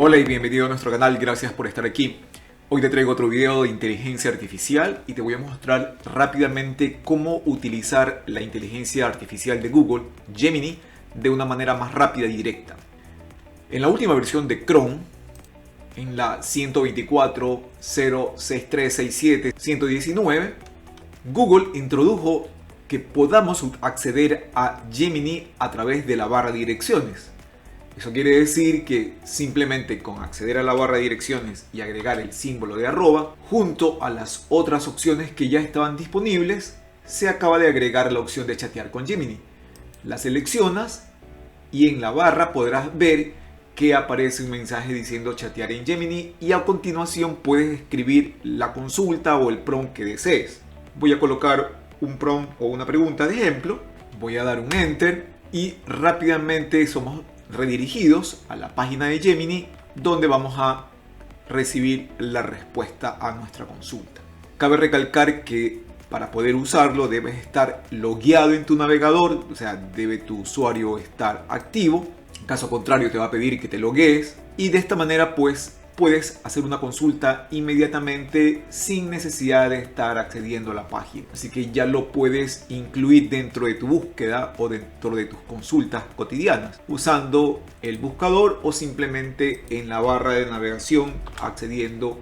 Hola y bienvenido a nuestro canal, gracias por estar aquí. Hoy te traigo otro video de inteligencia artificial y te voy a mostrar rápidamente cómo utilizar la inteligencia artificial de Google, Gemini, de una manera más rápida y directa. En la última versión de Chrome, en la 124.06367.119, Google introdujo que podamos acceder a Gemini a través de la barra de direcciones. Eso quiere decir que simplemente con acceder a la barra de direcciones y agregar el símbolo de arroba, junto a las otras opciones que ya estaban disponibles, se acaba de agregar la opción de chatear con Gemini. La seleccionas y en la barra podrás ver que aparece un mensaje diciendo chatear en Gemini y a continuación puedes escribir la consulta o el prompt que desees. Voy a colocar un prompt o una pregunta de ejemplo, voy a dar un enter y rápidamente somos redirigidos a la página de Gemini donde vamos a recibir la respuesta a nuestra consulta. Cabe recalcar que para poder usarlo debes estar logueado en tu navegador, o sea, debe tu usuario estar activo. En caso contrario te va a pedir que te loguees y de esta manera pues puedes hacer una consulta inmediatamente sin necesidad de estar accediendo a la página. Así que ya lo puedes incluir dentro de tu búsqueda o dentro de tus consultas cotidianas, usando el buscador o simplemente en la barra de navegación accediendo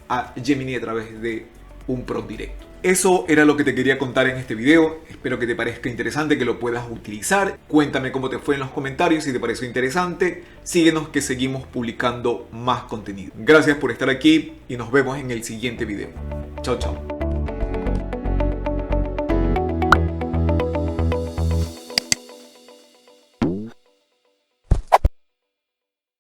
a Gemini a través de un prompt directo. Eso era lo que te quería contar en este video. Espero que te parezca interesante, que lo puedas utilizar. Cuéntame cómo te fue en los comentarios si te pareció interesante. Síguenos que seguimos publicando más contenido. Gracias por estar aquí y nos vemos en el siguiente video. Chao, chao.